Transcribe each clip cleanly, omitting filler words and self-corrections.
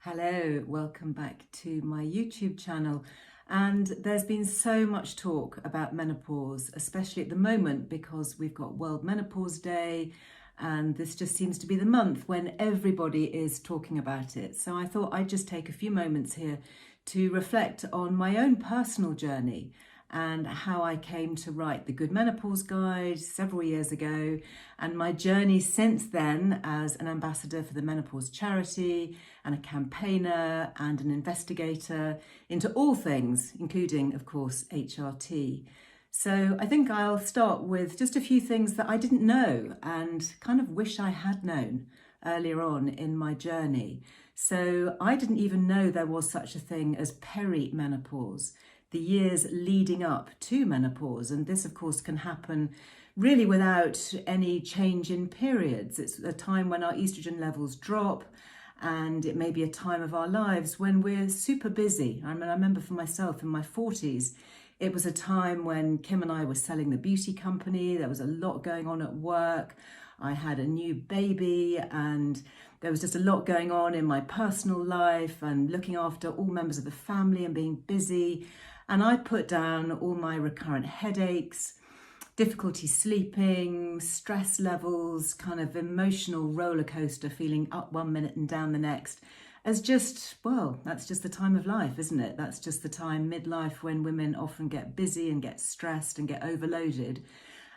Hello, welcome back to my YouTube channel. And there's been so much talk about menopause, especially at the moment because we've got World Menopause Day, and this just seems to be the month when everybody is talking about it. So I thought I'd just take a few moments here to reflect on my own personal journey and how I came to write the Good Menopause Guide several years ago, and my journey since then as an ambassador for the menopause charity and a campaigner and an investigator into all things, including, of course, HRT. So I think I'll start with just a few things that I didn't know and kind of wish I had known earlier on in my journey. So I didn't even know there was such a thing as perimenopause, the years leading up to menopause. And this, of course, can happen really without any change in periods. It's a time when our estrogen levels drop, and it may be a time of our lives when we're super busy. I remember for myself in my 40s, it was a time when Kim and I were selling the beauty company. There was a lot going on at work. I had a new baby, and there was just a lot going on in my personal life and looking after all members of the family and being busy. And I put down all my recurrent headaches, difficulty sleeping, stress levels, kind of emotional roller coaster, feeling up one minute and down the next, as just, well, that's just the time of life, isn't it? That's just the time midlife when women often get busy and get stressed and get overloaded.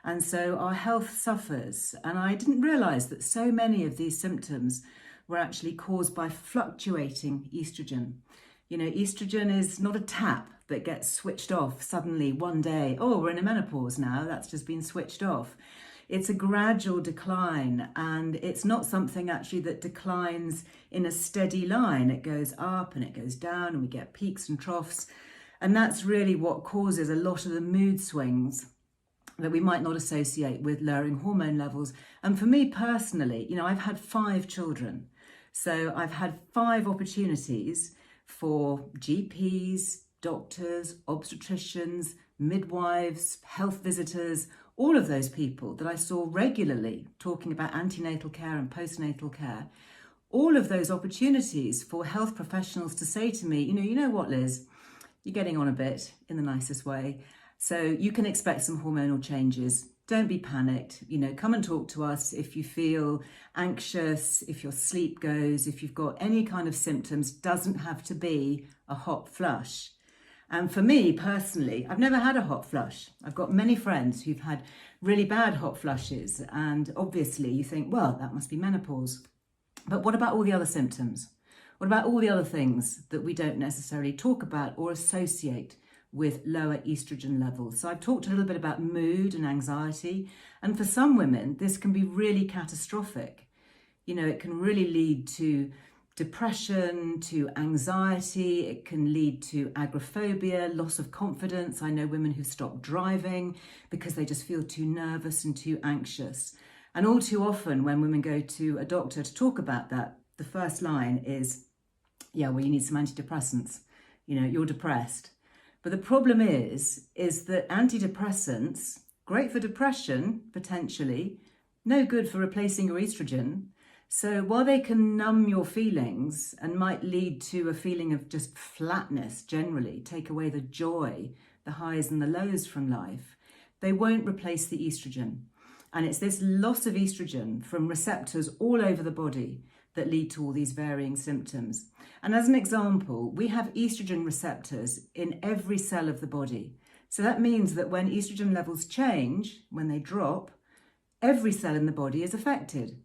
And so our health suffers. And I didn't realise that so many of these symptoms were actually caused by fluctuating estrogen. You know, estrogen is not a tap that gets switched off suddenly one day. Oh, we're in a menopause now, that's just been switched off. It's a gradual decline, and it's not something actually that declines in a steady line. It goes up and it goes down, and we get peaks and troughs. And that's really what causes a lot of the mood swings that we might not associate with lowering hormone levels. And for me personally, you know, I've had 5 children. So I've had 5 opportunities for GPs, doctors, obstetricians, midwives, health visitors, all of those people that I saw regularly talking about antenatal care and postnatal care, all of those opportunities for health professionals to say to me, you know what, Liz, you're getting on a bit in the nicest way. So you can expect some hormonal changes. Don't be panicked. Come and talk to us if you feel anxious, if your sleep goes, if you've got any kind of symptoms. Doesn't have to be a hot flush. And for me personally, I've never had a hot flush. I've got many friends who've had really bad hot flushes. And obviously you think, well, that must be menopause. But what about all the other symptoms? What about all the other things that we don't necessarily talk about or associate with lower estrogen levels? So I've talked a little bit about mood and anxiety. And for some women, this can be really catastrophic. It can really lead to depression, to anxiety. It can lead to agoraphobia, loss of confidence. I know women who've stopped driving because they just feel too nervous and too anxious. And all too often when women go to a doctor to talk about that, the first line is, yeah, well, you need some antidepressants. You're depressed. But the problem is that antidepressants, great for depression, potentially, no good for replacing your estrogen. So while they can numb your feelings and might lead to a feeling of just flatness generally, take away the joy, the highs and the lows from life, they won't replace the estrogen. And it's this loss of estrogen from receptors all over the body that lead to all these varying symptoms. And as an example, we have estrogen receptors in every cell of the body. So that means that when estrogen levels change, when they drop, every cell in the body is affected.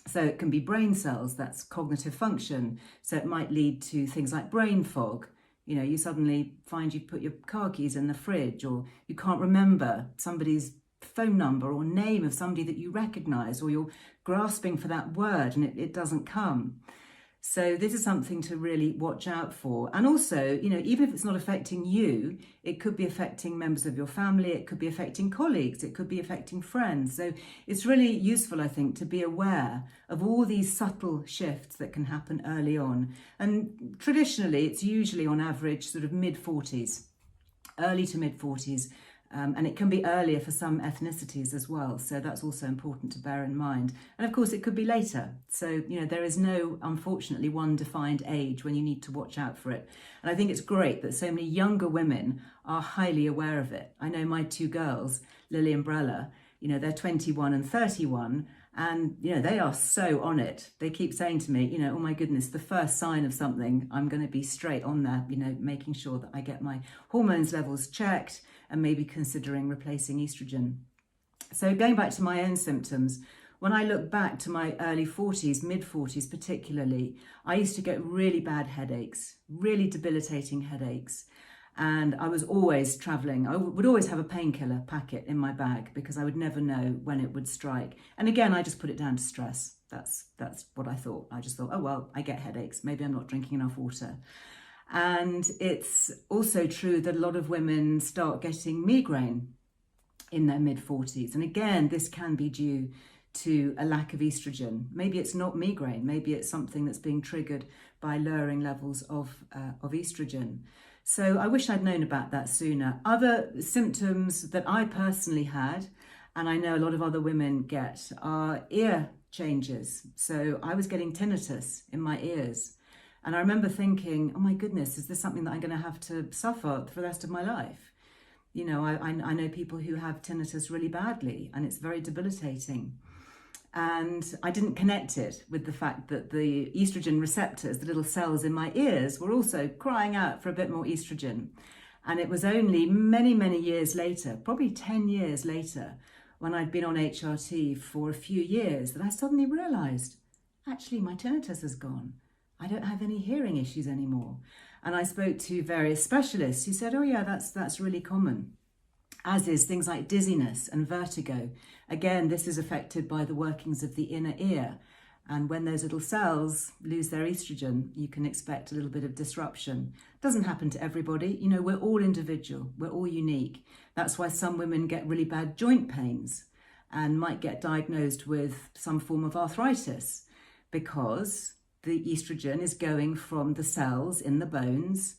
So it can be brain cells, that's cognitive function. So it might lead to things like brain fog. You suddenly find you've put your car keys in the fridge, or you can't remember somebody's phone number or name of somebody that you recognize, or you're grasping for that word and it doesn't come. So this is something to really watch out for. And also, even if it's not affecting you, it could be affecting members of your family, it could be affecting colleagues, it could be affecting friends. So it's really useful, I think, to be aware of all these subtle shifts that can happen early on. And traditionally, it's usually on average sort of mid-40s, early to mid-40s, And it can be earlier for some ethnicities as well. So that's also important to bear in mind. And of course, it could be later. So, there is no, unfortunately, one defined age when you need to watch out for it. And I think it's great that so many younger women are highly aware of it. I know my two girls, Lily and Brella, they're 21 and 31. And, they are so on it. They keep saying to me, oh my goodness, the first sign of something, I'm going to be straight on there, making sure that I get my hormones levels checked and maybe considering replacing estrogen. So going back to my own symptoms, when I look back to my early 40s, mid 40s particularly, I used to get really bad headaches, really debilitating headaches. And I was always traveling. I would always have a painkiller packet in my bag because I would never know when it would strike. And again, I just put it down to stress. That's what I thought. I just thought, oh, well, I get headaches. Maybe I'm not drinking enough water. And it's also true that a lot of women start getting migraine in their mid-40s. And again, this can be due to a lack of estrogen. Maybe it's not migraine. Maybe it's something that's being triggered by lowering levels of estrogen. So I wish I'd known about that sooner. Other symptoms that I personally had, and I know a lot of other women get, are ear changes. So I was getting tinnitus in my ears. And I remember thinking, oh my goodness, is this something that I'm going to have to suffer for the rest of my life? I know people who have tinnitus really badly, and it's very debilitating. And I didn't connect it with the fact that the estrogen receptors, the little cells in my ears, were also crying out for a bit more estrogen. And it was only many, many years later, probably 10 years later, when I'd been on HRT for a few years, that I suddenly realized, actually, my tinnitus has gone. I don't have any hearing issues anymore. And I spoke to various specialists who said, oh yeah, that's really common, as is things like dizziness and vertigo. Again, this is affected by the workings of the inner ear. And when those little cells lose their estrogen, you can expect a little bit of disruption. Doesn't happen to everybody. We're all individual. We're all unique. That's why some women get really bad joint pains and might get diagnosed with some form of arthritis, because the estrogen is going from the cells in the bones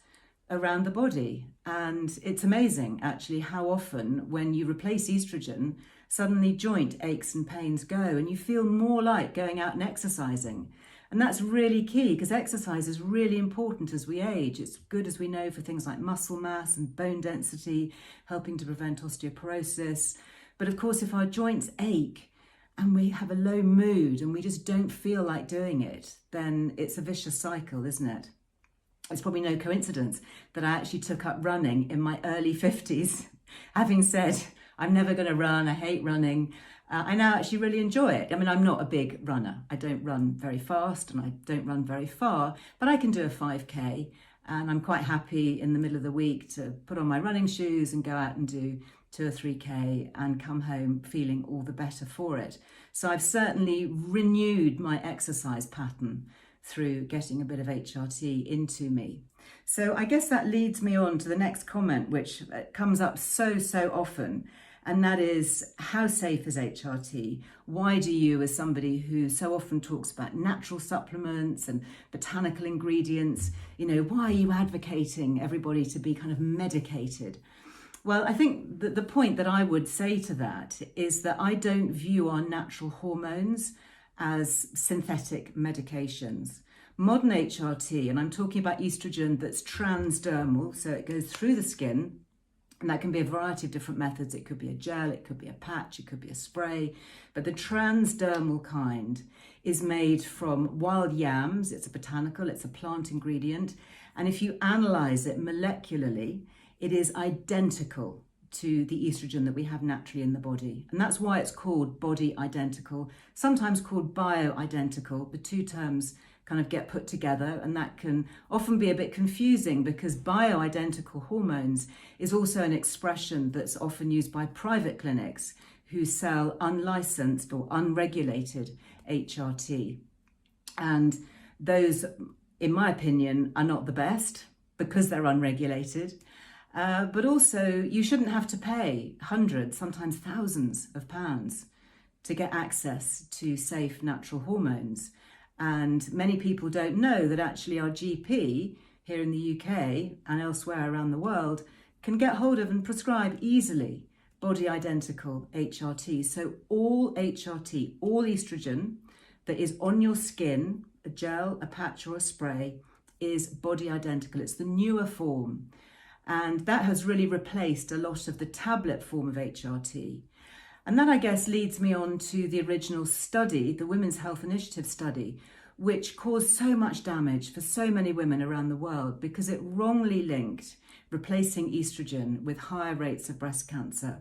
around the body. And it's amazing, actually, how often when you replace estrogen, suddenly joint aches and pains go, and you feel more like going out and exercising. And that's really key, because exercise is really important as we age. It's good, as we know, for things like muscle mass and bone density, helping to prevent osteoporosis. But of course, if our joints ache and we have a low mood and we just don't feel like doing it, then it's a vicious cycle, isn't it? It's probably no coincidence that I actually took up running in my early 50s, having said, I'm never going to run, I hate running. I now actually really enjoy it. I mean, I'm not a big runner. I don't run very fast and I don't run very far, but I can do a 5K, and I'm quite happy in the middle of the week to put on my running shoes and go out and do 2 or 3K and come home feeling all the better for it. So I've certainly renewed my exercise pattern through getting a bit of HRT into me. So I guess that leads me on to the next comment, which comes up so often, and that is, how safe is HRT? Why do you, as somebody who so often talks about natural supplements and botanical ingredients, why are you advocating everybody to be kind of medicated? Well, I think that the point that I would say to that is that I don't view our natural hormones as synthetic medications. Modern HRT, and I'm talking about estrogen that's transdermal, so it goes through the skin, and that can be a variety of different methods. It could be a gel, it could be a patch, it could be a spray, but the transdermal kind is made from wild yams. It's a botanical, it's a plant ingredient, and if you analyze it molecularly, it is identical to the estrogen that we have naturally in the body. And that's why it's called body identical, sometimes called bioidentical. The two terms kind of get put together, and that can often be a bit confusing, because bioidentical hormones is also an expression that's often used by private clinics who sell unlicensed or unregulated HRT. And those, in my opinion, are not the best because they're unregulated. But also, you shouldn't have to pay hundreds, sometimes thousands of pounds to get access to safe natural hormones. And many people don't know that actually our GP here in the UK and elsewhere around the world can get hold of and prescribe easily body identical HRT. So all HRT, all estrogen that is on your skin, a gel, a patch or a spray, is body identical. It's the newer form. And that has really replaced a lot of the tablet form of HRT. And that, I guess, leads me on to the original study, the Women's Health Initiative study, which caused so much damage for so many women around the world because it wrongly linked replacing estrogen with higher rates of breast cancer.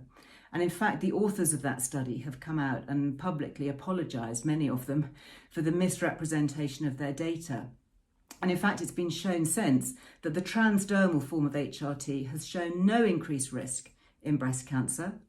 And in fact, the authors of that study have come out and publicly apologised, many of them, for the misrepresentation of their data. And in fact, it's been shown since that the transdermal form of HRT has shown no increased risk in breast cancer.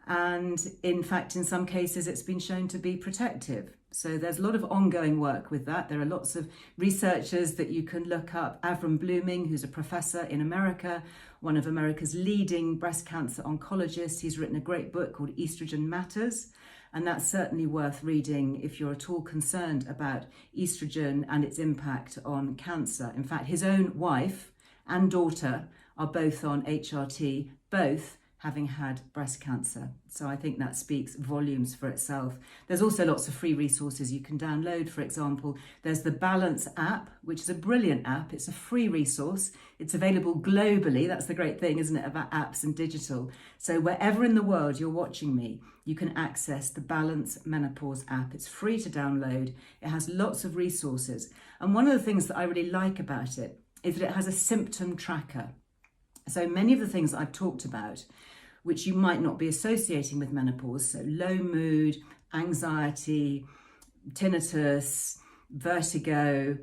And in fact, in some cases, it's been shown to be protective. So there's a lot of ongoing work with that. There are lots of researchers that you can look up. Avram Blooming, who's a professor in America, one of America's leading breast cancer oncologists. He's written a great book called Estrogen Matters. And that's certainly worth reading if you're at all concerned about estrogen and its impact on cancer. In fact, his own wife and daughter are both on HRT, both having had breast cancer. So I think that speaks volumes for itself. There's also lots of free resources you can download. For example, there's the Balance app, which is a brilliant app. It's a free resource. It's available globally. That's the great thing, isn't it, about apps and digital. So wherever in the world you're watching me, you can access the Balance Menopause app. It's free to download. It has lots of resources. And one of the things that I really like about it is that it has a symptom tracker. So many of the things I've talked about, which you might not be associating with menopause, so low mood, anxiety, tinnitus, vertigo,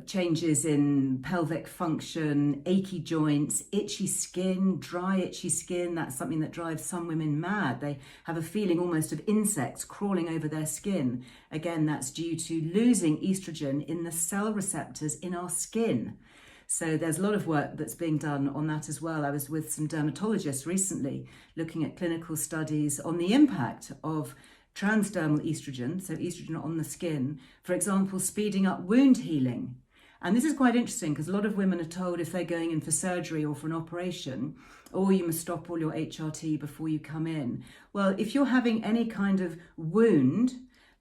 changes in pelvic function, achy joints, itchy skin, dry itchy skin. That's something that drives some women mad. They have a feeling almost of insects crawling over their skin. Again, that's due to losing estrogen in the cell receptors in our skin. So there's a lot of work that's being done on that as well. I was with some dermatologists recently looking at clinical studies on the impact of transdermal estrogen, so estrogen on the skin, for example, speeding up wound healing. And this is quite interesting because a lot of women are told if they're going in for surgery or for an operation, or you must stop all your HRT before you come in. Well, if you're having any kind of wound,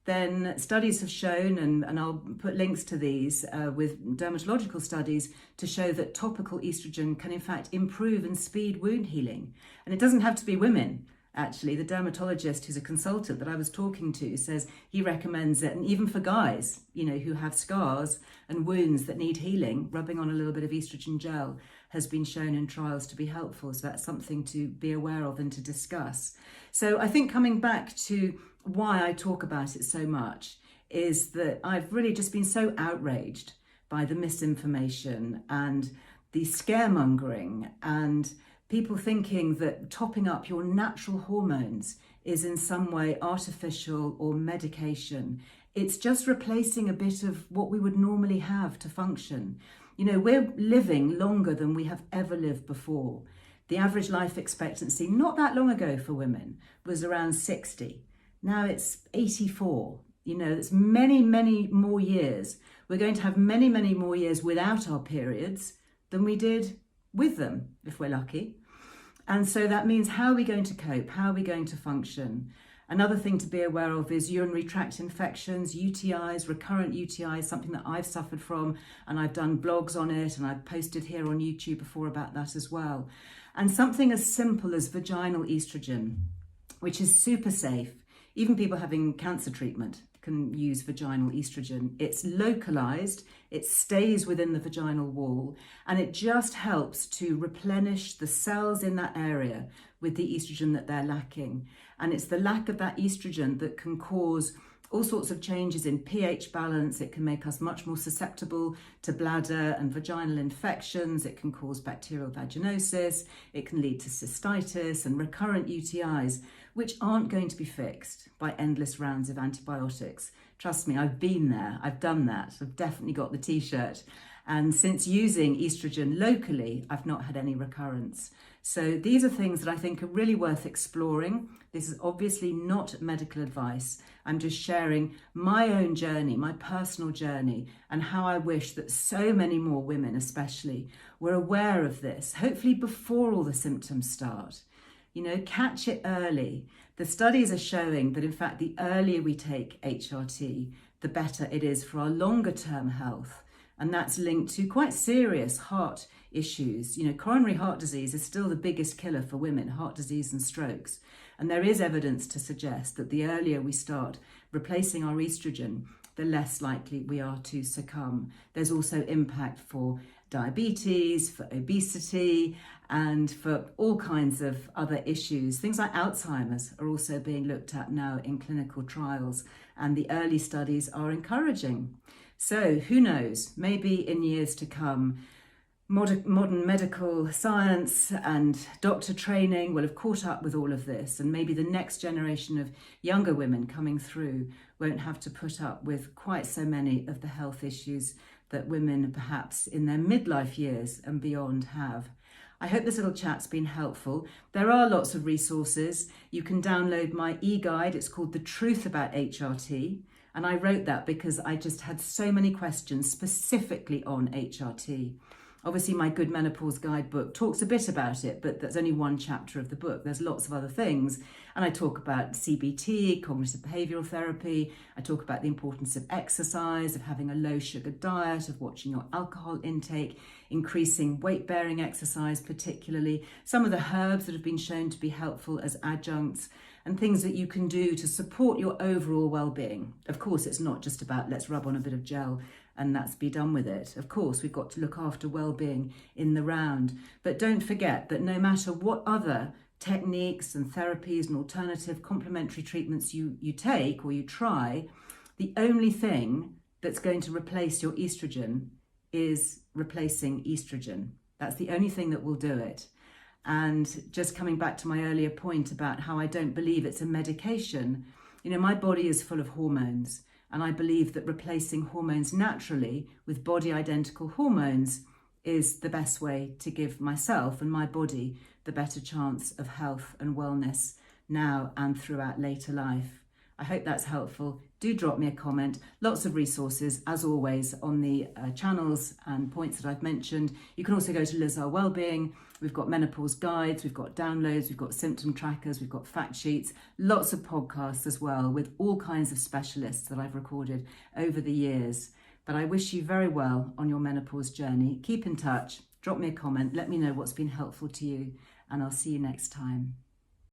then studies have shown, and I'll put links to these with dermatological studies to show that topical estrogen can in fact improve and speed wound healing. And it doesn't have to be women. Actually, the dermatologist who's a consultant that I was talking to says he recommends it, and even for guys, you know, who have scars and wounds that need healing, rubbing on a little bit of estrogen gel has been shown in trials to be helpful. So that's something to be aware of and to discuss. So I think coming back to why I talk about it so much is that I've really just been so outraged by the misinformation and the scaremongering and people thinking that topping up your natural hormones is in some way artificial or medication. It's just replacing a bit of what we would normally have to function. You know, we're living longer than we have ever lived before. The average life expectancy not that long ago for women was around 60. Now it's 84. You know, it's many, many more years. We're going to have many, many more years without our periods than we did with them, if we're lucky. And so that means, how are we going to cope? How are we going to function? Another thing to be aware of is urinary tract infections, UTIs, recurrent UTIs, something that I've suffered from, and I've done blogs on it, and I've posted here on YouTube before about that as well. And something as simple as vaginal estrogen, which is super safe. Even people having cancer treatment can use vaginal estrogen. It's localized, it stays within the vaginal wall, and it just helps to replenish the cells in that area with the estrogen that they're lacking. And it's the lack of that estrogen that can cause all sorts of changes in pH balance. It can make us much more susceptible to bladder and vaginal infections. It can cause bacterial vaginosis. It can lead to cystitis and recurrent UTIs, which aren't going to be fixed by endless rounds of antibiotics. Trust me, I've been there. I've done that. I've definitely got the t-shirt. And since using estrogen locally, I've not had any recurrence. So these are things that I think are really worth exploring. This is obviously not medical advice. I'm just sharing my own journey, my personal journey, and how I wish that so many more women especially were aware of this, hopefully before all the symptoms start. catch it early. The studies are showing that, in fact, the earlier we take HRT, the better it is for our longer term health. And that's linked to quite serious heart issues. Coronary heart disease is still the biggest killer for women, heart disease and strokes. And there is evidence to suggest that the earlier we start replacing our estrogen, the less likely we are to succumb. There's also impact for diabetes, for obesity, and for all kinds of other issues. Things like Alzheimer's are also being looked at now in clinical trials, and the early studies are encouraging. So who knows, maybe in years to come, modern medical science and doctor training will have caught up with all of this, and maybe the next generation of younger women coming through won't have to put up with quite so many of the health issues that women perhaps in their midlife years and beyond have. I hope this little chat's been helpful. There are lots of resources. You can download my e-guide. It's called The Truth About HRT. And I wrote that because I just had so many questions specifically on HRT. Obviously, my Good Menopause Guidebook talks a bit about it, but that's only one chapter of the book. There's lots of other things. And I talk about CBT, cognitive behavioural therapy. I talk about the importance of exercise, of having a low sugar diet, of watching your alcohol intake, increasing weight-bearing exercise particularly, some of the herbs that have been shown to be helpful as adjuncts, and things that you can do to support your overall well-being. Of course, it's not just about let's rub on a bit of gel and that's be done with it. Of course, we've got to look after well-being in the round. But don't forget that no matter what other techniques and therapies and alternative complementary treatments you take or you try, the only thing that's going to replace your estrogen is replacing estrogen. That's the only thing that will do it. And just coming back to my earlier point about how I don't believe it's a medication, my body is full of hormones. And I believe that replacing hormones naturally with body identical hormones is the best way to give myself and my body the better chance of health and wellness now and throughout later life. I hope that's helpful. Do drop me a comment. Lots of resources, as always, on the channels and points that I've mentioned. You can also go to Earle Wellbeing. We've got menopause guides, we've got downloads, we've got symptom trackers, we've got fact sheets, lots of podcasts as well with all kinds of specialists that I've recorded over the years. But I wish you very well on your menopause journey. Keep in touch, drop me a comment, let me know what's been helpful to you, and I'll see you next time.